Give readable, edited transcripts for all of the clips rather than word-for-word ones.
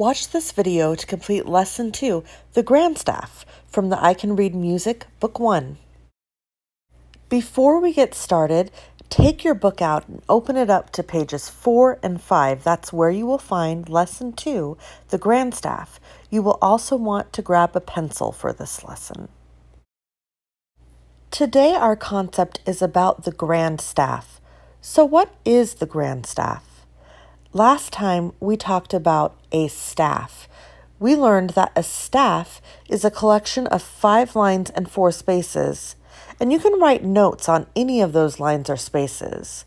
Watch this video to complete Lesson 2, The Grandstaff, from the I Can Read Music, Book 1. Before we get started, take your book out and open it up to pages 4 and 5. That's where you will find Lesson 2, The Grandstaff. You will also want to grab a pencil for this lesson. Today our concept is about the grand staff. So what is the grand staff? Last time we talked about a staff. We learned that a staff is a collection of 5 lines and 4 spaces, and you can write notes on any of those lines or spaces.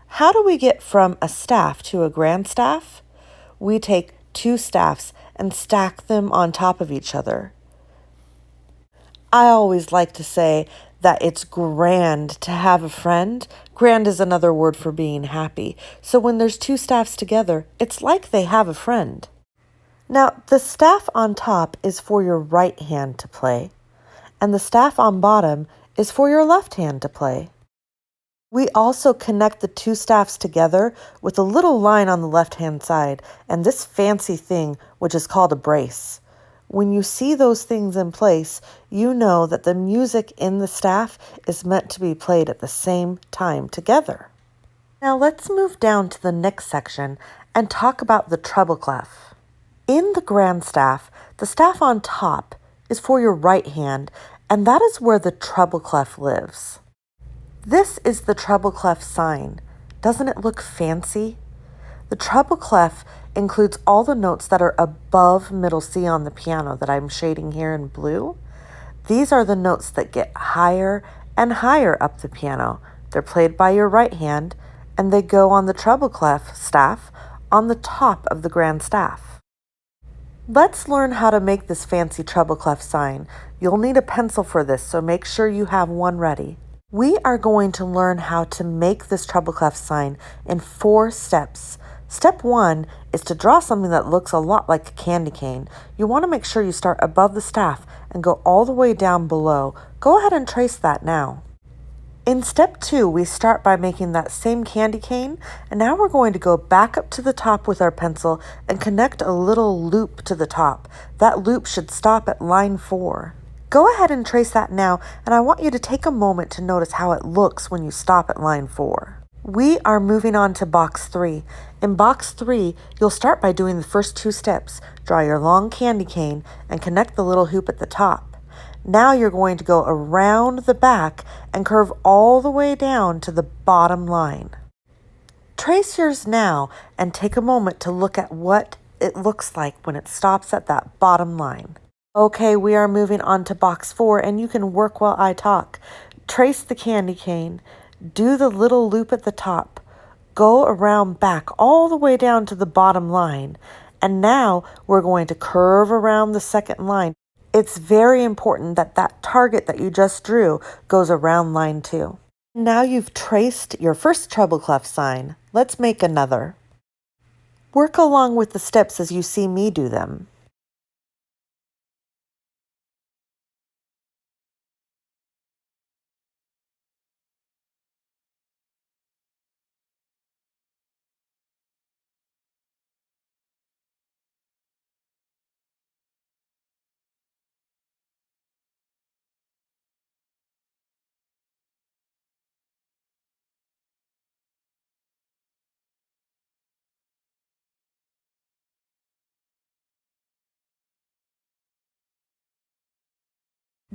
How do we get from a staff to a grand staff? We take 2 staffs and stack them on top of each other. I always like to say that it's grand to have a friend. Grand is another word for being happy. So when there's 2 staffs together, it's like they have a friend. Now, the staff on top is for your right hand to play, and the staff on bottom is for your left hand to play. We also connect the 2 staffs together with a little line on the left-hand side, and this fancy thing, which is called a brace. When you see those things in place, you know that the music in the staff is meant to be played at the same time together. Now let's move down to the next section and talk about the treble clef. In the grand staff, the staff on top is for your right hand, and that is where the treble clef lives. This is the treble clef sign. Doesn't it look fancy? The treble clef includes all the notes that are above middle C on the piano that I'm shading here in blue. These are the notes that get higher and higher up the piano. They're played by your right hand, and they go on the treble clef staff on the top of the grand staff. Let's learn how to make this fancy treble clef sign. You'll need a pencil for this, so make sure you have one ready. We are going to learn how to make this treble clef sign in 4 steps. Step 1 is to draw something that looks a lot like a candy cane. You want to make sure you start above the staff and go all the way down below. Go ahead and trace that now. In step 2, we start by making that same candy cane, and now we're going to go back up to the top with our pencil and connect a little loop to the top. That loop should stop at line 4. Go ahead and trace that now, and I want you to take a moment to notice how it looks when you stop at line 4. We are moving on to box 3. In box 3, you'll start by doing the first 2 steps. Draw your long candy cane and connect the little hoop at the top. Now you're going to go around the back and curve all the way down to the bottom line. Trace yours now and take a moment to look at what it looks like when it stops at that bottom line. Okay, we are moving on to box 4, and you can work while I talk. Trace the candy cane. Do the little loop at the top. Go around back all the way down to the bottom line. And now we're going to curve around the second line. It's very important that that target that you just drew goes around line 2. Now you've traced your first treble clef sign. Let's make another. Work along with the steps as you see me do them.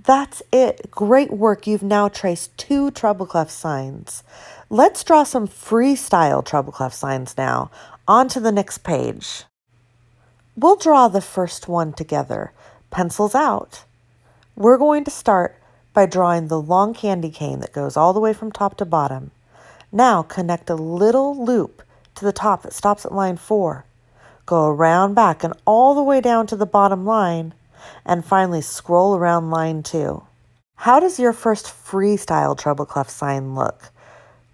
That's it. Great work. You've now traced 2 treble clef signs. Let's draw some freestyle treble clef signs now. On to the next page. We'll draw the first one together. Pencils out. We're going to start by drawing the long candy cane that goes all the way from top to bottom. Now connect a little loop to the top that stops at line 4. Go around back and all the way down to the bottom line. And finally scroll around line 2. How does your first freestyle treble clef sign look?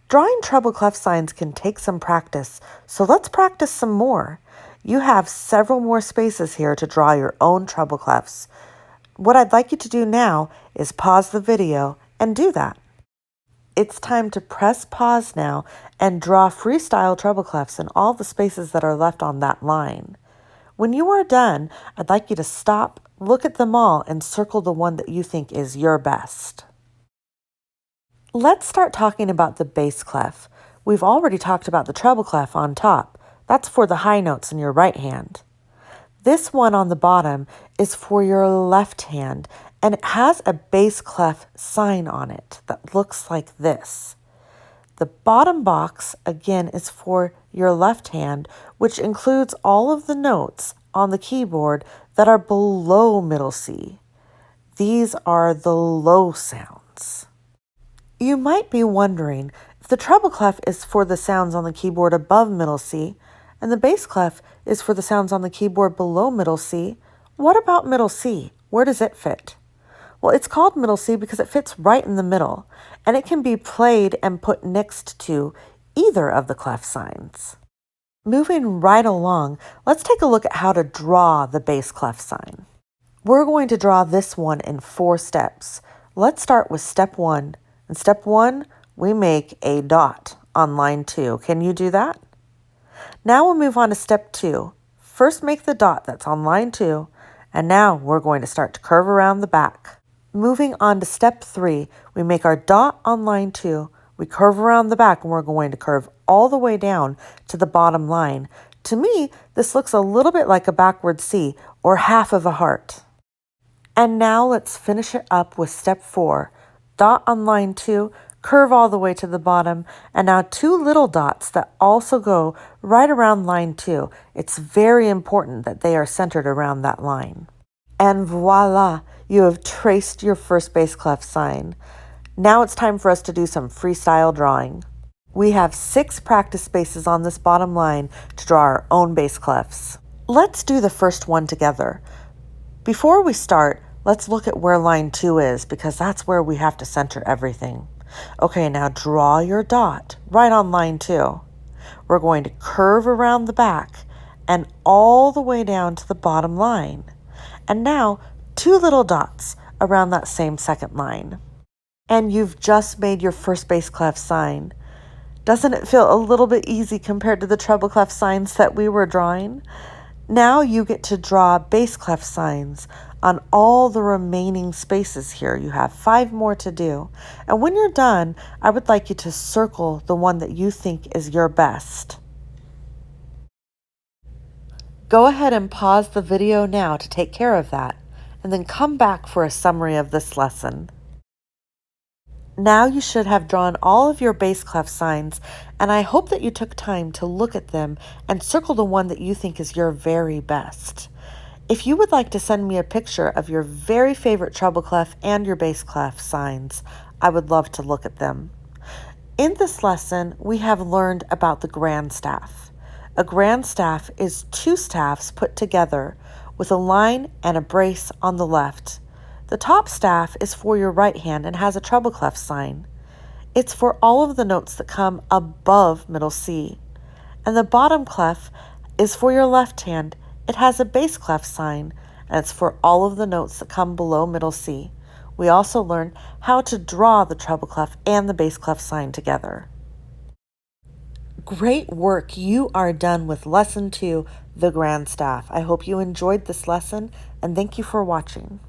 Drawing treble clef signs can take some practice, so let's practice some more. You have several more spaces here to draw your own treble clefs. What I'd like you to do now is pause the video and do that. It's time to press pause now and draw freestyle treble clefs in all the spaces that are left on that line. When you are done, I'd like you to stop, look at them all, and circle the one that you think is your best. Let's start talking about the bass clef. We've already talked about the treble clef on top. That's for the high notes in your right hand. This one on the bottom is for your left hand, and it has a bass clef sign on it that looks like this. The bottom box, again, is for your left hand, which includes all of the notes on the keyboard that are below middle C. These are the low sounds. You might be wondering if the treble clef is for the sounds on the keyboard above middle C and the bass clef is for the sounds on the keyboard below middle C, what about middle C? Where does it fit? Well, it's called middle C because it fits right in the middle, and it can be played and put next to either of the clef signs. Moving right along, let's take a look at how to draw the bass clef sign. We're going to draw this one in 4 steps. Let's start with step 1. In step 1, we make a dot on line 2. Can you do that? Now we'll move on to step 2. First make the dot that's on line 2, and now we're going to start to curve around the back. Moving on to step 3, we make our dot on line 2, we curve around the back, and we're going to curve all the way down to the bottom line. To me, this looks a little bit like a backward C, or half of a heart. And now let's finish it up with step 4. Dot on line 2, curve all the way to the bottom, and now 2 little dots that also go right around line 2. It's very important that they are centered around that line. And voila, you have traced your first bass clef sign. Now it's time for us to do some freestyle drawing. We have 6 practice spaces on this bottom line to draw our own bass clefs. Let's do the first one together. Before we start, let's look at where line 2 is because that's where we have to center everything. Okay, now draw your dot right on line 2. We're going to curve around the back and all the way down to the bottom line. And now 2 little dots around that same second line. And you've just made your first bass clef sign. Doesn't it feel a little bit easy compared to the treble clef signs that we were drawing? Now you get to draw bass clef signs on all the remaining spaces here. You have 5 more to do. And when you're done, I would like you to circle the one that you think is your best. Go ahead and pause the video now to take care of that, and then come back for a summary of this lesson. Now you should have drawn all of your bass clef signs, and I hope that you took time to look at them and circle the one that you think is your very best. If you would like to send me a picture of your very favorite treble clef and your bass clef signs, I would love to look at them. In this lesson, we have learned about the grand staff. A grand staff is 2 staffs put together with a line and a brace on the left. The top staff is for your right hand and has a treble clef sign. It's for all of the notes that come above middle C. And the bottom clef is for your left hand. It has a bass clef sign, and it's for all of the notes that come below middle C. We also learned how to draw the treble clef and the bass clef sign together. Great work! You are done with lesson 2, the grand staff. I hope you enjoyed this lesson, and thank you for watching.